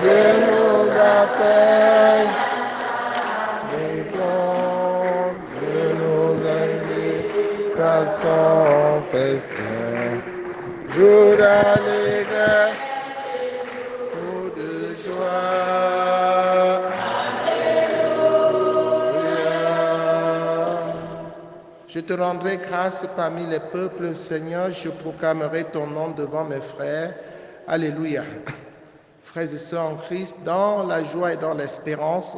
Dieu nous appelle, Dieu nous invite à son festin. Jour d'allégresse, jour de joie. Je te rendrai grâce parmi les peuples, Seigneur, je proclamerai ton nom devant mes frères. Alléluia. Frères et sœurs en Christ, dans la joie et dans l'espérance,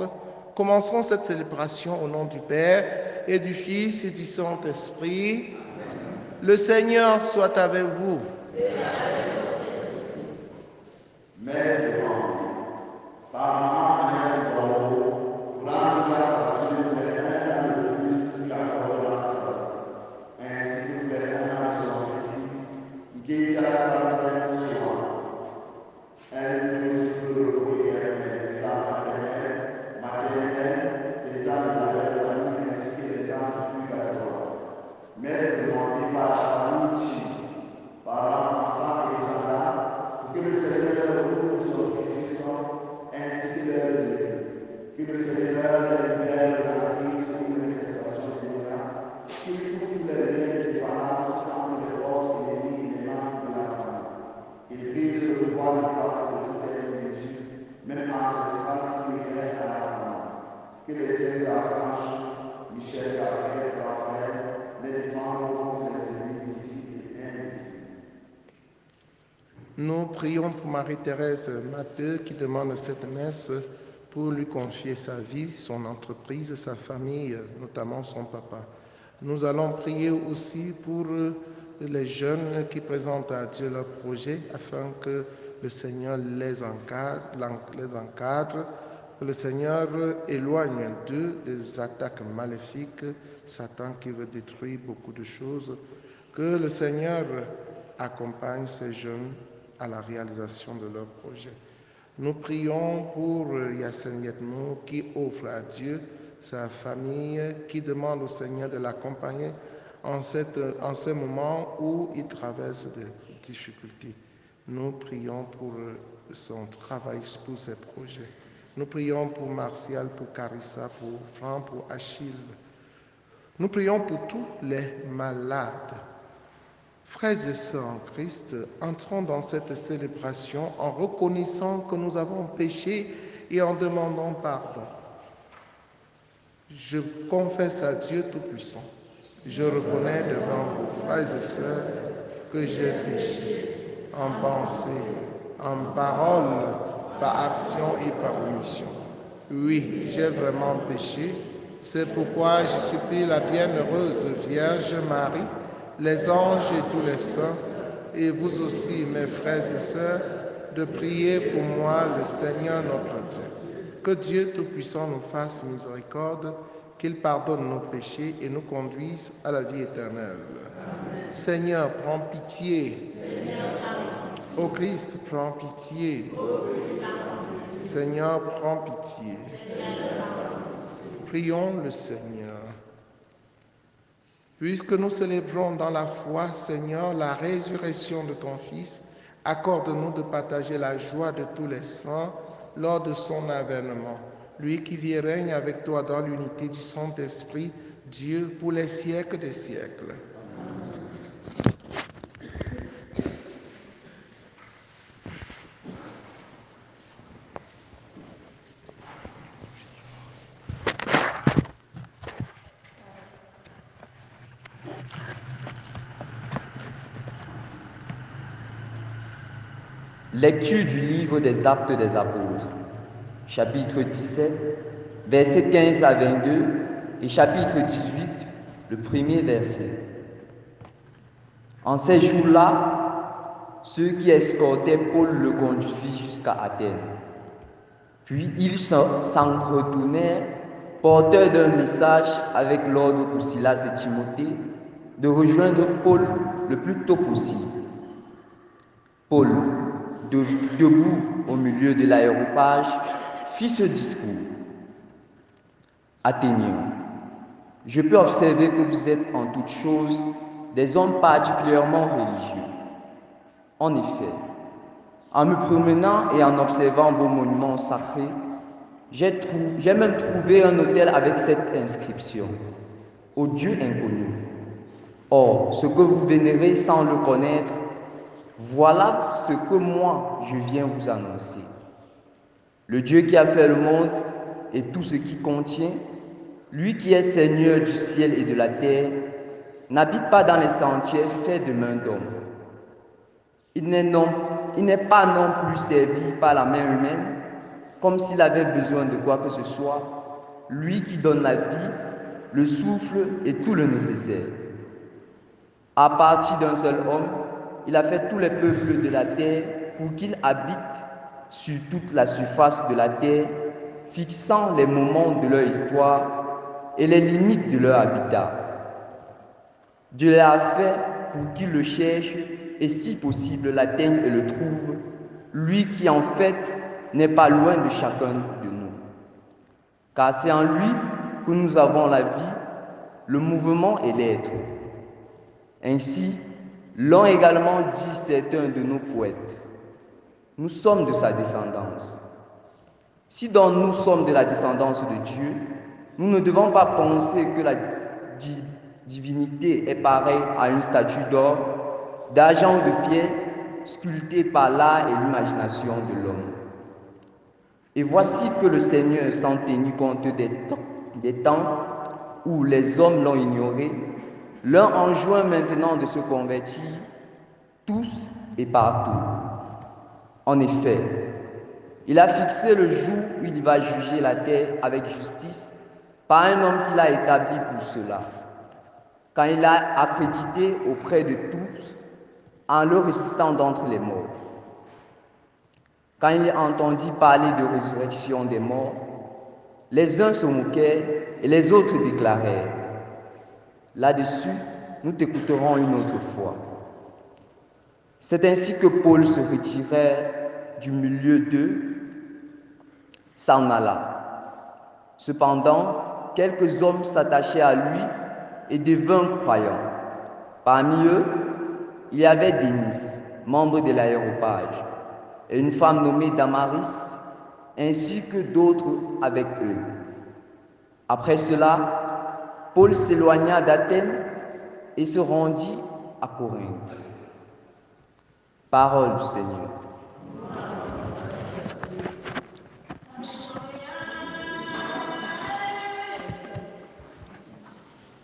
commençons cette célébration au nom du Père et du Fils et du Saint-Esprit. Le Seigneur soit avec vous. Nous prions pour Marie-Thérèse Matteux qui demande cette messe pour lui confier sa vie, son entreprise, sa famille, notamment son papa. Nous allons prier aussi pour les jeunes qui présentent à Dieu leur projet afin que le Seigneur les encadre, que le Seigneur éloigne d'eux des attaques maléfiques, Satan qui veut détruire beaucoup de choses, que le Seigneur accompagne ces jeunes à la réalisation de leur projet. Nous prions pour Yassine Yetmo qui offre à Dieu sa famille, qui demande au Seigneur de l'accompagner en ces moments où il traverse des difficultés. Nous prions pour son travail, pour ses projets. Nous prions pour Martial, pour Carissa, pour Franck, pour Achille. Nous prions pour tous les malades. Frères et sœurs en Christ, entrons dans cette célébration en reconnaissant que nous avons péché et en demandant pardon. Je confesse à Dieu Tout-Puissant. Je reconnais devant vous, frères et sœurs, que j'ai péché en pensée, en parole, par action et par omission. Oui, j'ai vraiment péché. C'est pourquoi je supplie la bienheureuse Vierge Marie, les anges et tous les saints, et vous aussi, mes frères et sœurs, de prier pour moi le Seigneur notre Dieu. Que Dieu Tout-Puissant nous fasse miséricorde, qu'il pardonne nos péchés et nous conduise à la vie éternelle. Amen. Seigneur, prends pitié. Ô Christ, prends pitié. Seigneur, prends pitié. Prions le Seigneur. Puisque nous célébrons dans la foi, Seigneur, la résurrection de ton Fils, accorde-nous de partager la joie de tous les saints lors de son avènement. Lui qui vit et règne avec toi dans l'unité du Saint-Esprit, Dieu, pour les siècles des siècles. Lecture du livre des Actes des Apôtres, chapitre 17, versets 15 à 22 et chapitre 18, le premier verset. En ces jours-là, ceux qui escortaient Paul le conduisirent jusqu'à Athènes. Puis ils s'en retournèrent, porteurs d'un message avec l'ordre pour Silas et Timothée de rejoindre Paul le plus tôt possible. Paul, debout au milieu de l'aréopage, fit ce discours. Athéniens, je peux observer que vous êtes en toutes choses des hommes particulièrement religieux. En effet, En me promenant et en observant vos monuments sacrés, j'ai même trouvé un autel avec cette inscription: au Dieu inconnu. Or, ce que vous vénérez sans le connaître, voilà ce que moi je viens vous annoncer. Le Dieu qui a fait le monde et tout ce qui contient, lui qui est Seigneur du ciel et de la terre, n'habite pas dans les sentiers faits de main d'homme. Il n'est pas non plus servi par la main humaine, comme s'il avait besoin de quoi que ce soit, lui qui donne la vie, le souffle et tout le nécessaire. À partir d'un seul homme, il a fait tous les peuples de la terre pour qu'ils habitent sur toute la surface de la terre, fixant les moments de leur histoire et les limites de leur habitat. Dieu l'a fait pour qu'ils le cherchent et si possible l'atteignent et le trouvent, lui qui en fait n'est pas loin de chacun de nous. Car c'est en lui que nous avons la vie, le mouvement et l'être. Ainsi, l'ont également dit certains de nos poètes. Nous sommes de sa descendance. Si donc nous sommes de la descendance de Dieu, nous ne devons pas penser que la divinité est pareille à une statue d'or, d'argent ou de pierre, sculptée par l'art et l'imagination de l'homme. Et voici que le Seigneur, sans tenir compte des temps où les hommes l'ont ignoré, leur enjoint maintenant de se convertir, tous et partout. En effet, il a fixé le jour où il va juger la terre avec justice par un homme qu'il a établi pour cela, quand il a accrédité auprès de tous en le ressuscitant d'entre les morts. Quand il entendit parler de résurrection des morts, les uns se moquèrent et les autres déclarèrent: là-dessus, nous t'écouterons une autre fois. C'est ainsi que Paul se retirait du milieu d'eux, s'en alla. Cependant, quelques hommes s'attachaient à lui et devinrent croyants. Parmi eux, il y avait Dénis, membre de l'aéropage, et une femme nommée Damaris, ainsi que d'autres avec eux. Après cela, Paul s'éloigna d'Athènes et se rendit à Corinthe. Parole du Seigneur.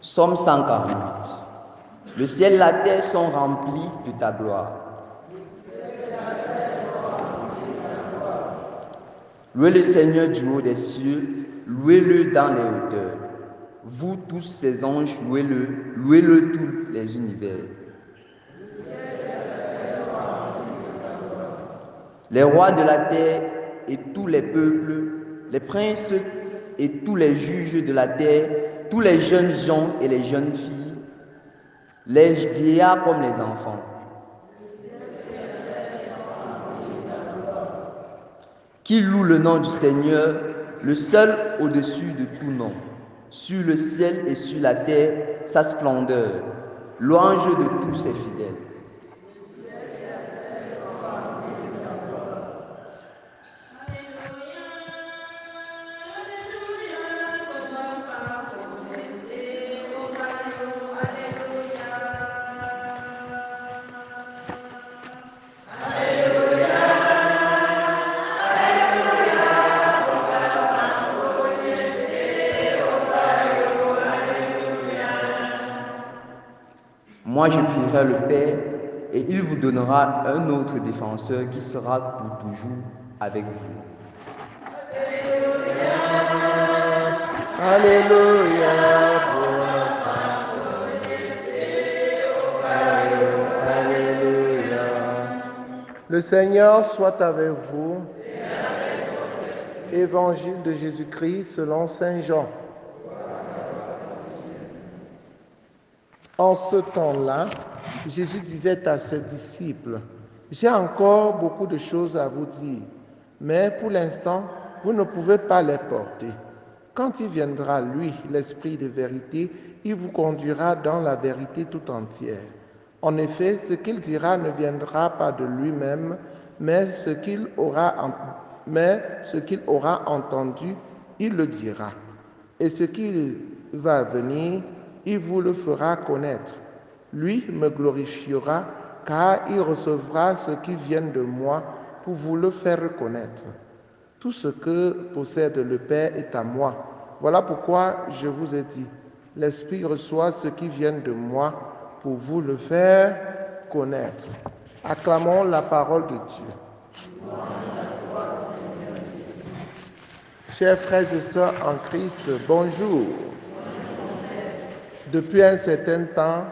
Psaume 140. Le ciel et la terre sont remplis de ta gloire. Louez le Seigneur du haut des cieux, louez-le dans les hauteurs. Vous tous ses anges, louez-le tous les univers. Les rois de la terre et tous les peuples, les princes et tous les juges de la terre, tous les jeunes gens et les jeunes filles, les vieillards comme les enfants. Qui loue le nom du Seigneur, le seul au-dessus de tout nom, sur le ciel et sur la terre, sa splendeur, louange de tous ses fidèles. Moi, je prierai le Père, et il vous donnera un autre défenseur qui sera pour toujours avec vous. Alléluia. Alléluia. Le Seigneur soit avec vous. Évangile de Jésus-Christ selon Saint Jean. En ce temps-là, Jésus disait à ses disciples: j'ai encore beaucoup de choses à vous dire, mais pour l'instant, vous ne pouvez pas les porter. Quand il viendra, lui, l'Esprit de vérité, il vous conduira dans la vérité tout entière. En effet, ce qu'il dira ne viendra pas de lui-même, mais ce qu'il aura entendu, il le dira. Et ce qu'il va venir, il vous le fera connaître. Lui me glorifiera, car il recevra ce qui vient de moi pour vous le faire connaître. Tout ce que possède le Père est à moi. Voilà pourquoi je vous ai dit, l'Esprit reçoit ce qui vient de moi pour vous le faire connaître. Acclamons la parole de Dieu. Chers frères et sœurs en Christ, bonjour. Depuis un certain temps,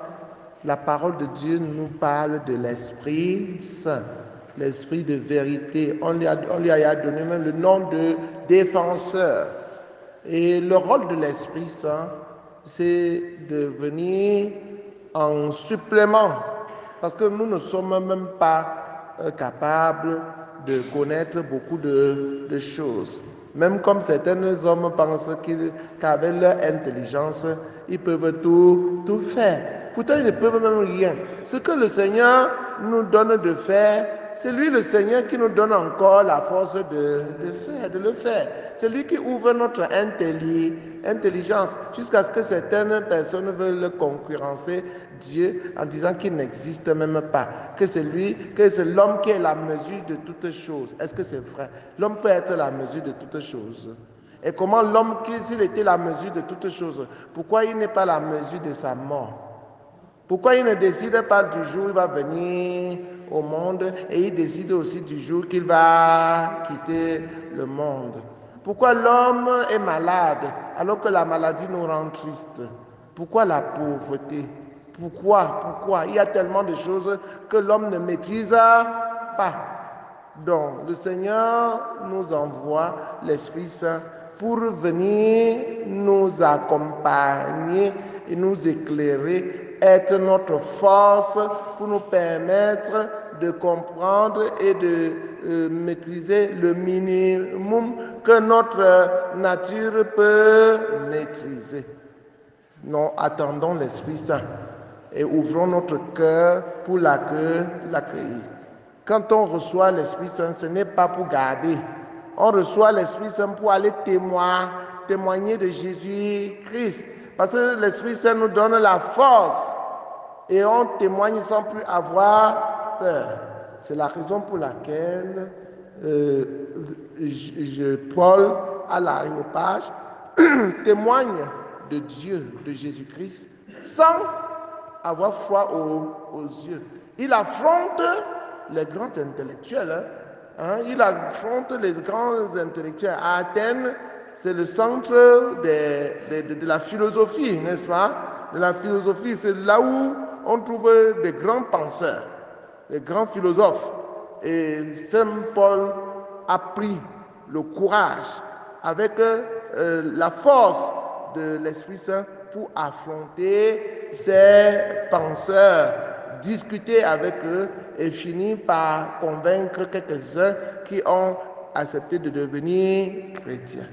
la parole de Dieu nous parle de l'Esprit Saint, l'Esprit de vérité. On lui a donné même le nom de défenseur. Et le rôle de l'Esprit Saint, c'est de venir en supplément, parce que nous ne sommes même pas capables de connaître beaucoup de choses. Même comme certains hommes pensent qu'avec leur intelligence, ils peuvent tout faire. Pourtant, ils ne peuvent même rien. Ce que le Seigneur nous donne de faire, c'est lui le Seigneur qui nous donne encore la force de le faire. C'est lui qui ouvre notre intelligence jusqu'à ce que certaines personnes veulent concurrencer Dieu en disant qu'il n'existe même pas, que c'est l'homme qui est la mesure de toutes choses. Est-ce que c'est vrai? L'homme peut être la mesure de toutes choses. Et comment l'homme, s'il était la mesure de toutes choses, pourquoi il n'est pas la mesure de sa mort? Pourquoi il ne décide pas du jour où il va venir au monde et il décide aussi du jour qu'il va quitter le monde? Pourquoi l'homme est malade alors que la maladie nous rend tristes? Pourquoi la pauvreté? Pourquoi? Il y a tellement de choses que l'homme ne maîtrise pas. Donc, le Seigneur nous envoie l'Esprit Saint pour venir nous accompagner et nous éclairer, être notre force pour nous permettre de comprendre et de maîtriser le minimum que notre nature peut maîtriser. Nous attendons l'Esprit Saint et ouvrons notre cœur pour l'accueillir. Quand on reçoit l'Esprit Saint, ce n'est pas pour garder. On reçoit l'Esprit Saint pour aller témoigner de Jésus-Christ. Parce que l'Esprit Saint nous donne la force et on témoigne sans plus avoir peur. C'est la raison pour laquelle Paul, à l'Aréopage, témoigne de Dieu, de Jésus-Christ, sans avoir foi aux yeux. Il affronte les grands intellectuels. Il affronte les grands intellectuels. À Athènes, c'est le centre de la philosophie, n'est-ce pas? De la philosophie, c'est là où on trouve des grands penseurs, des grands philosophes. Et Saint Paul a pris le courage avec la force de l'Esprit Saint pour affronter ces penseurs, discuter avec eux et finir par convaincre quelques-uns qui ont accepté de devenir chrétiens.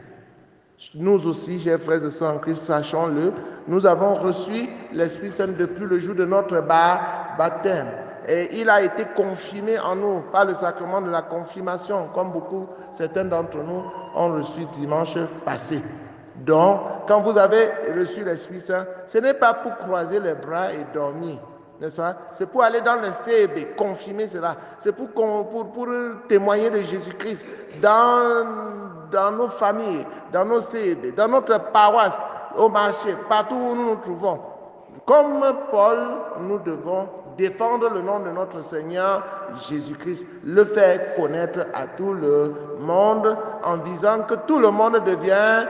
Nous aussi, chers frères et sœurs en Christ, sachons-le, nous avons reçu l'Esprit Saint depuis le jour de notre baptême. Et il a été confirmé en nous par le sacrement de la confirmation, comme certains d'entre nous ont reçu dimanche passé. Donc, quand vous avez reçu l'Esprit Saint, ce n'est pas pour croiser les bras et dormir, n'est-ce pas? C'est pour aller dans le CB, confirmer cela. C'est pour témoigner de Jésus-Christ dans nos familles, dans nos CB, dans notre paroisse, au marché, partout où nous nous trouvons. Comme Paul, nous devons défendre le nom de notre Seigneur Jésus-Christ, le faire connaître à tout le monde en visant que tout le monde devienne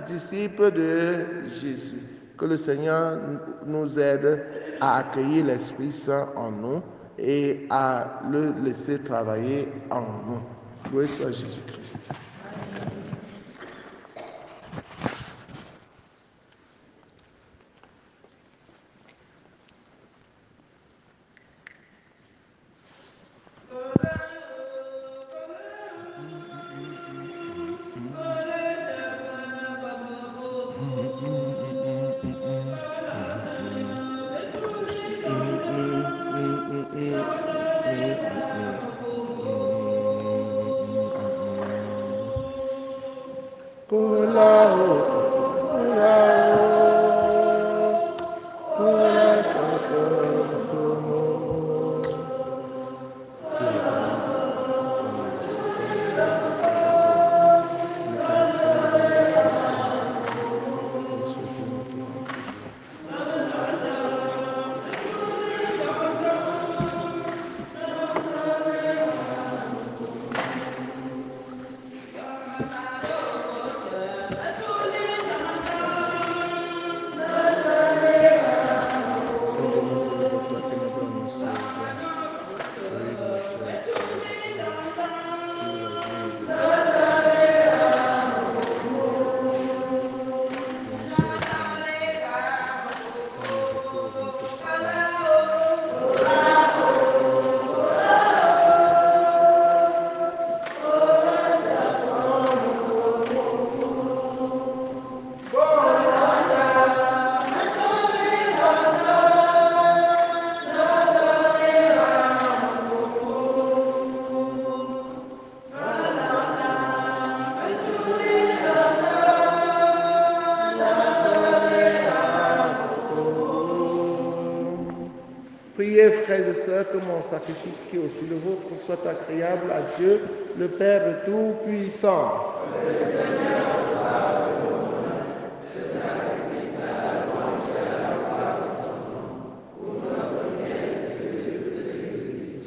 disciple de Jésus. Que le Seigneur nous aide à accueillir l'Esprit Saint en nous et à le laisser travailler en nous. Loué soit Jésus-Christ. Kolao, kolao, kola chakomo. Priez, frères et sœurs, que mon sacrifice, qui est aussi le vôtre, soit agréable à Dieu, le Père Tout-Puissant.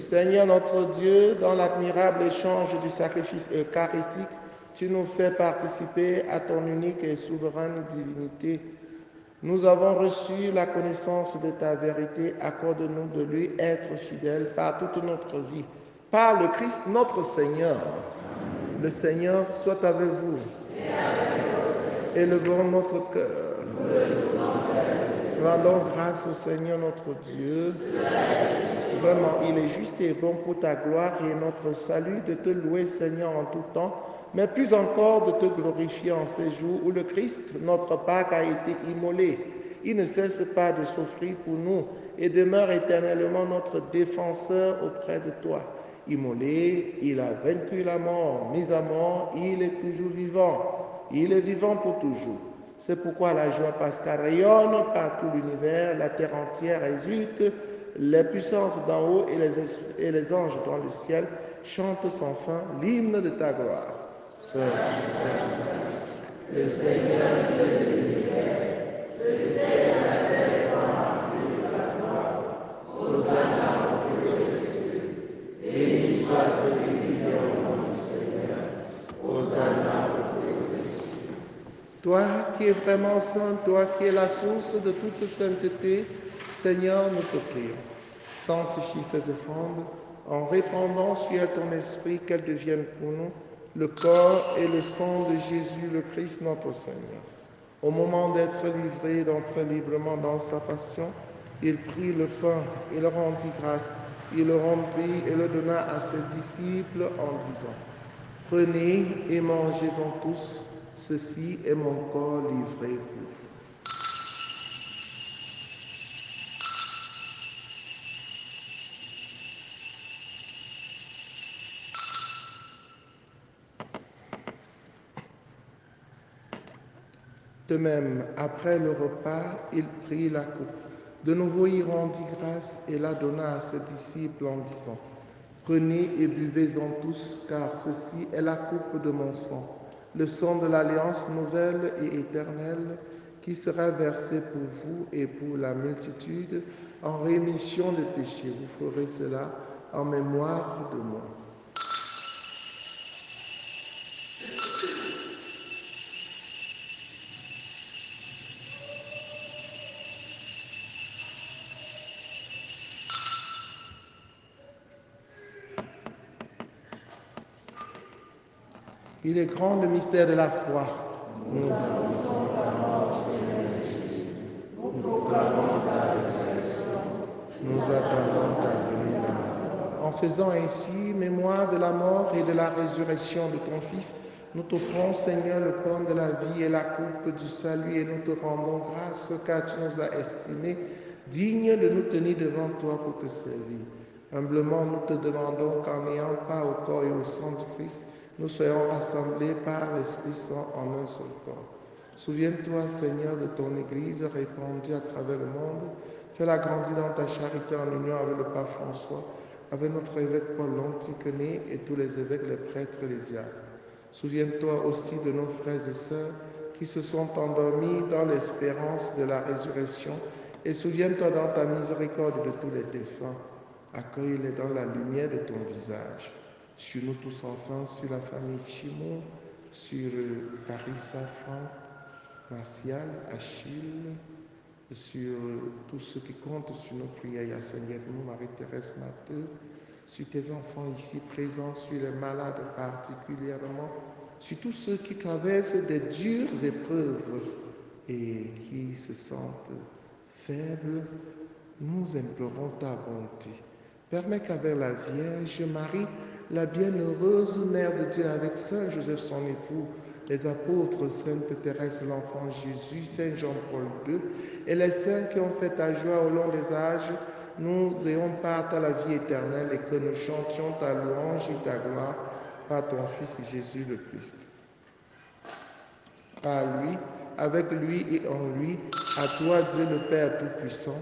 Seigneur notre Dieu, dans l'admirable échange du sacrifice eucharistique, tu nous fais participer à ton unique et souveraine divinité. Nous avons reçu la connaissance de ta vérité. Accorde-nous de lui être fidèles par toute notre vie. Par le Christ notre Seigneur. Le Seigneur soit avec vous. Élevons notre cœur. Rendons grâce au Seigneur notre Dieu. Vraiment, il est juste et bon pour ta gloire et notre salut de te louer, Seigneur, en tout temps, mais plus encore de te glorifier en ces jours où le Christ, notre Pâque, a été immolé. Il ne cesse pas de s'offrir pour nous et demeure éternellement notre défenseur auprès de toi. Immolé, il a vaincu la mort, mis à mort, il est toujours vivant. Il est vivant pour toujours. C'est pourquoi la joie pascale rayonne par tout l'univers, la terre entière exulte, les puissances d'en haut et les anges dans le ciel chantent sans fin l'hymne de ta gloire. Saint, le Seigneur Dieu de l'univers, le ciel et la terre sont remplis de ta gloire. Hosanna au plus haut des cieux. Béni soit celui qui vient au nom du Seigneur. Hosanna au plus haut des cieux. Toi qui es vraiment saint, toi qui es la source de toute sainteté, Seigneur, nous te prions. Sanctifie ces offrandes en répandant sur elles ton esprit, qu'elles deviennent pour nous le corps et le sang de Jésus le Christ notre Seigneur. Au moment d'être livré, d'entrer librement dans sa passion, il prit le pain, il rendit grâce, il le rompit et le donna à ses disciples en disant: Prenez et mangez-en tous, ceci est mon corps livré pour vous. De même, après le repas, il prit la coupe. De nouveau, il rendit grâce et la donna à ses disciples en disant: Prenez et buvez-en tous, car ceci est la coupe de mon sang, le sang de l'alliance nouvelle et éternelle, qui sera versé pour vous et pour la multitude en rémission des péchés. Vous ferez cela en mémoire de moi. Il est grand le mystère de la foi. Nous accusons ta mort, Seigneur Jésus. Nous proclamons ta résurrection. Nous attendons ta venue. En faisant ainsi mémoire de la mort et de la résurrection de ton Fils, nous t'offrons, Seigneur, le pain de la vie et la coupe du salut, et nous te rendons grâce car tu nous as estimés dignes de nous tenir devant toi pour te servir. Humblement, nous te demandons qu'en ayant part au corps et au sang du Christ, nous soyons rassemblés par l'Esprit Saint en un seul corps. Souviens-toi, Seigneur, de ton Église répandue à travers le monde. Fais-la grandir dans ta charité en union avec le pape François, avec notre évêque Paul Lontiquené et tous les évêques, les prêtres et les diacres. Souviens-toi aussi de nos frères et sœurs qui se sont endormis dans l'espérance de la résurrection et souviens-toi dans ta miséricorde de tous les défunts. Accueille-les dans la lumière de ton visage. Sur nous tous enfin, sur la famille Chimon, sur Carissa, Franck, Martial, Achille, sur tous ceux qui comptent sur nos prières, Yassine Guédemou, Marie-Thérèse Matteux, sur tes enfants ici présents, sur les malades particulièrement, sur tous ceux qui traversent des dures épreuves et qui se sentent faibles, nous implorons ta bonté. Permets qu'avec la Vierge Marie, la bienheureuse Mère de Dieu, avec Saint Joseph son époux, les apôtres, Sainte Thérèse, l'enfant Jésus, Saint Jean-Paul II, et les saints qui ont fait ta joie au long des âges, nous ayons part à la vie éternelle et que nous chantions ta louange et ta gloire par ton Fils Jésus le Christ. Par lui, avec lui et en lui, à toi Dieu le Père Tout-Puissant,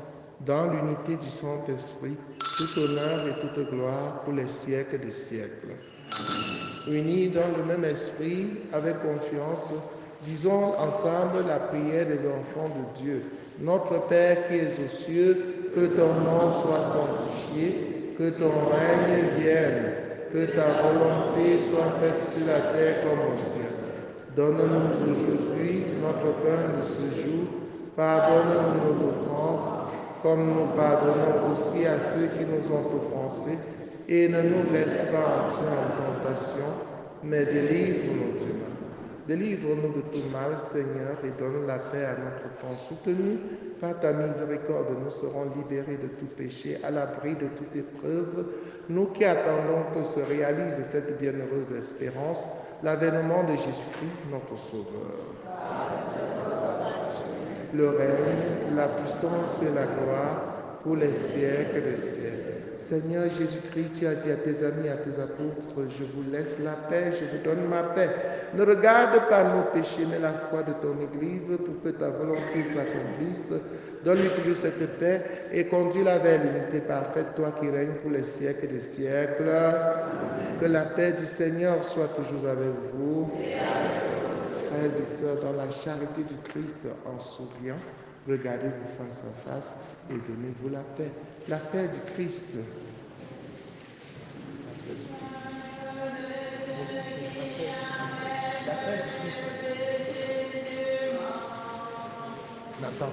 dans l'unité du Saint-Esprit, tout honneur et toute gloire pour les siècles des siècles. Unis dans le même esprit, avec confiance, disons ensemble la prière des enfants de Dieu. Notre Père qui es aux cieux, que ton nom soit sanctifié, que ton règne vienne, que ta volonté soit faite sur la terre comme au ciel. Donne-nous aujourd'hui notre pain de ce jour. Pardonne-nous nos offenses, comme nous pardonnons aussi à ceux qui nous ont offensés. Et ne nous laisse pas entrer en tentation, mais délivre-nous du mal. Délivre-nous de tout mal, Seigneur, et donne la paix à notre temps. Soutenus par ta miséricorde, nous serons libérés de tout péché, à l'abri de toute épreuve, nous qui attendons que se réalise cette bienheureuse espérance, l'avènement de Jésus-Christ, notre Sauveur. Le règne, la puissance et la gloire pour les siècles des siècles. Seigneur Jésus-Christ, tu as dit à tes amis, à tes apôtres, je vous laisse la paix, je vous donne ma paix. Ne regarde pas nos péchés, mais la foi de ton Église pour que ta volonté s'accomplisse. Donne-lui toujours cette paix et conduis-la vers l'unité parfaite, toi qui règnes pour les siècles des siècles. Que la paix du Seigneur soit toujours avec vous. Frères et sœurs, dans la charité du Christ, en souriant, regardez-vous face à face et donnez-vous la paix. La paix du Christ. La paix du Christ. Nathan.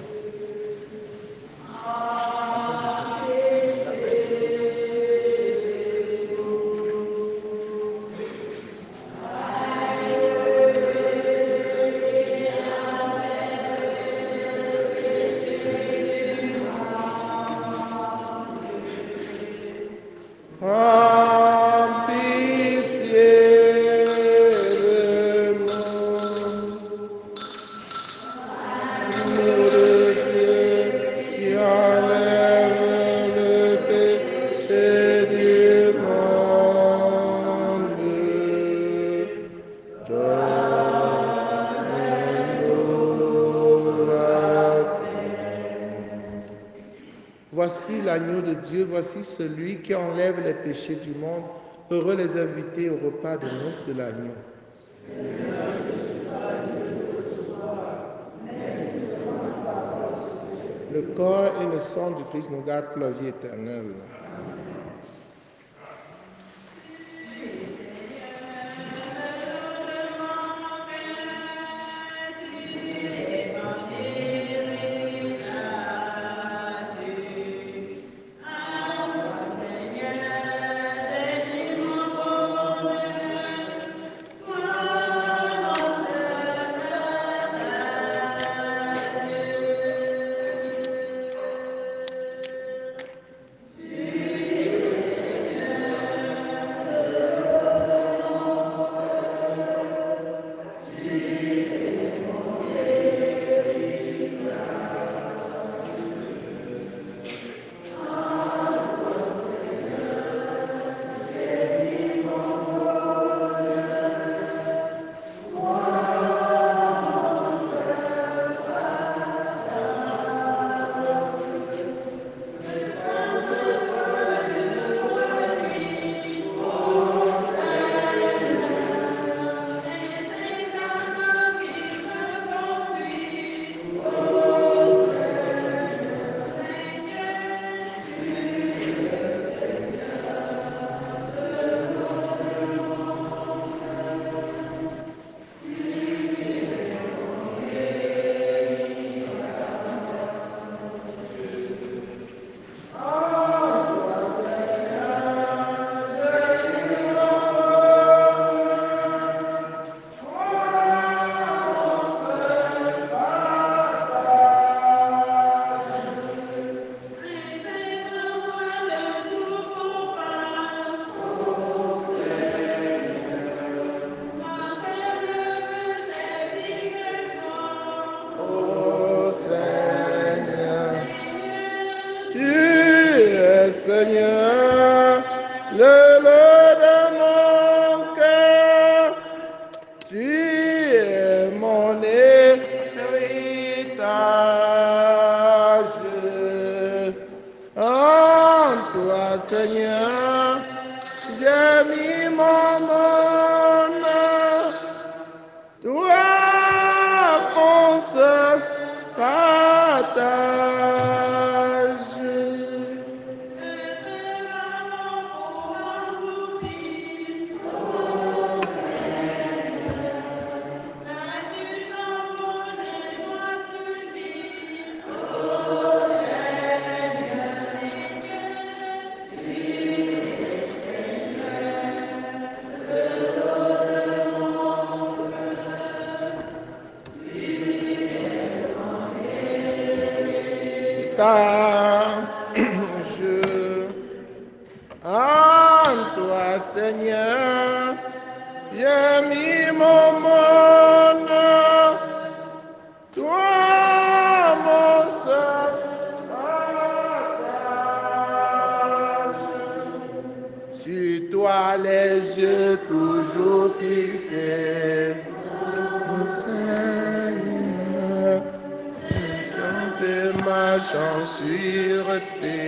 Voici l'agneau de Dieu, voici celui qui enlève les péchés du monde. Heureux les invités au repas de noces de l'agneau. Le corps et le sang du Christ nous gardent pour la vie éternelle. Seigneur, le lot de mon cœur. Tu es mon héritage. En toi, Seigneur, j'ai mis mon honneur. Toi, mon seul partage. En toi, Seigneur, j'ai mis mon bonheur. Toi, mon seul partage. Sur toi, les yeux toujours fixés. Mon Seigneur, tu chantes ma sûreté,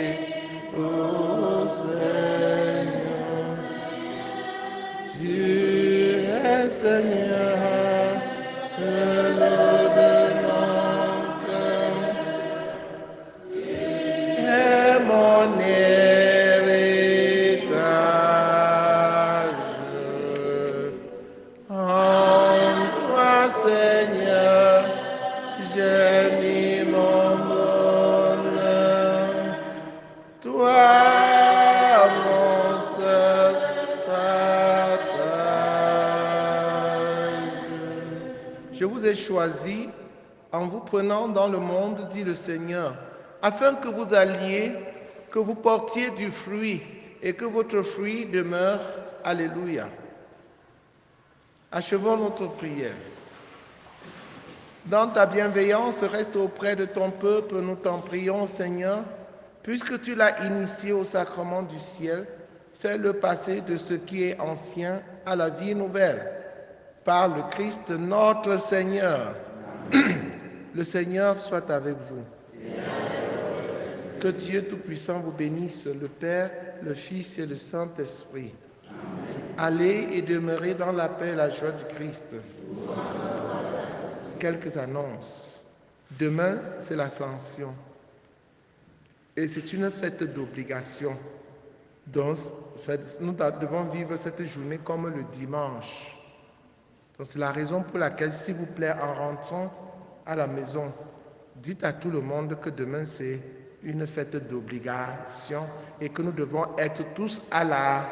ô Seigneur. Tu es Seigneur, le lot de mon cœur. Et mon héritage. En toi, Seigneur, j'ai mis mon bonheur. Toi, mon seul partage. Je vous ai choisi en vous prenant dans le monde, dit le Seigneur, afin que vous alliez, que vous portiez du fruit et que votre fruit demeure. Alléluia. Achevons notre prière. Dans ta bienveillance, reste auprès de ton peuple, nous t'en prions, Seigneur, puisque tu l'as initié au sacrement du ciel, fais-le passer de ce qui est ancien à la vie nouvelle. Par le Christ notre Seigneur. Le Seigneur soit avec vous. Que Dieu Tout-Puissant vous bénisse, le Père, le Fils et le Saint-Esprit. Allez et demeurez dans la paix et la joie du Christ. Quelques annonces. Demain, c'est l'Ascension. Et c'est une fête d'obligation. Donc, nous devons vivre cette journée comme le dimanche. Donc, c'est la raison pour laquelle, s'il vous plaît, en rentrant à la maison, dites à tout le monde que demain, c'est une fête d'obligation et que nous devons être tous à la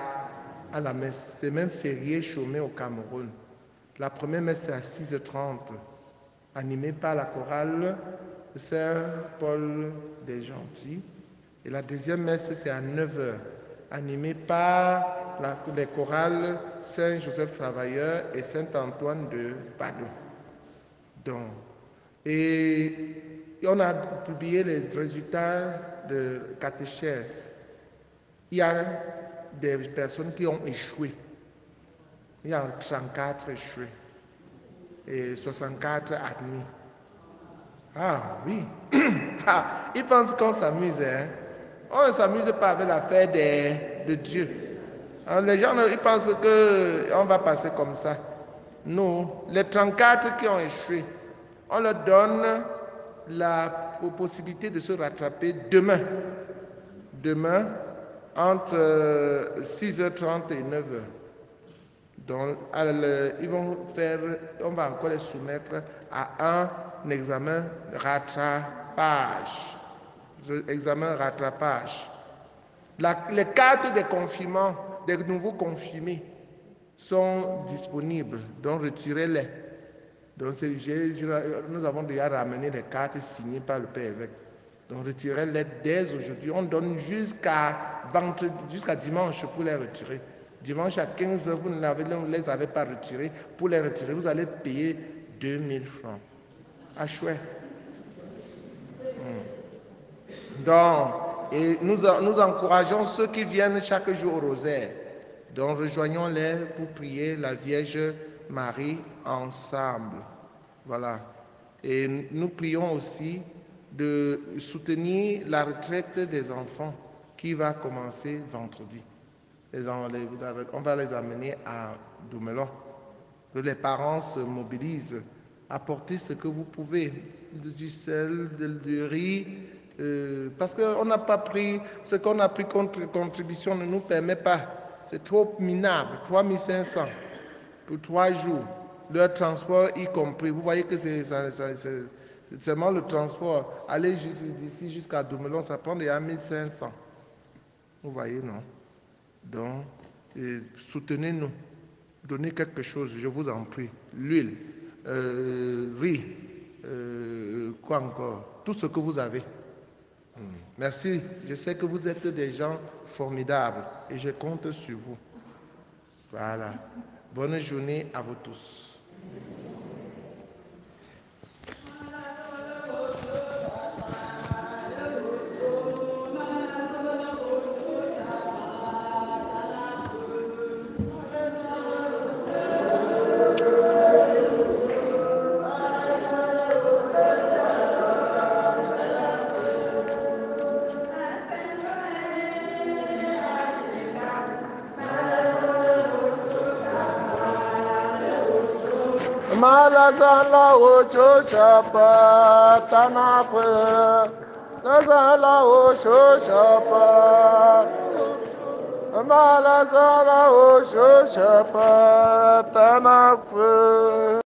messe. C'est même férié chômé au Cameroun. La première messe, c'est à 6h30, animée par la chorale Saint-Paul des Gentils. Et la deuxième messe, c'est à 9h, animée par les chorales Saint-Joseph Travailleur et Saint-Antoine de Padoue. Donc, et on a publié les résultats de catéchèse. Il y a des personnes qui ont échoué. Il y a 34 échoués et 64 admis. Ah oui. Ah, ils pensent qu'on s'amuse. Hein? On ne s'amuse pas avec l'affaire de Dieu. Alors, les gens ils pensent qu'on va passer comme ça. Nous, les 34 qui ont échoué, on leur donne la possibilité de se rattraper demain. Demain, entre 6h30 et 9h. Donc, ils vont faire, on va encore les soumettre à un examen rattrapage. Examen rattrapage. Les cartes des confirmants, des nouveaux confirmés, sont disponibles. Donc, retirez-les. Donc, nous avons déjà ramené les cartes signées par le Père évêque. Donc, retirez-les dès aujourd'hui. On donne jusqu'à dimanche pour les retirer. Dimanche à 15h, vous ne les avez pas retirés. Pour les retirer, vous allez payer 2000 francs. Ah, chouette. Donc, Et nous encourageons ceux qui viennent chaque jour au rosaire. Donc rejoignons-les pour prier la Vierge Marie ensemble. Voilà. Et nous prions aussi de soutenir la retraite des enfants qui va commencer vendredi. On va les amener à Doumelon. Que les parents se mobilisent, apportez ce que vous pouvez, du sel, du riz, parce qu'on n'a pas pris, ce qu'on a pris contre contribution ne nous permet pas. C'est trop minable, 3500 pour 3 jours. Leur transport y compris. Vous voyez que c'est seulement le transport. Aller d'ici jusqu'à Doumelon, ça prend déjà 1500. Vous voyez, non? Donc, soutenez-nous. Donnez quelque chose, je vous en prie. L'huile, riz, quoi encore? Tout ce que vous avez. Merci. Je sais que vous êtes des gens formidables et je compte sur vous. Voilà. Bonne journée à vous tous. Malazala ocho chapa tanapre, Lazala ocho chapa, Malazala ocho chapa tanapre.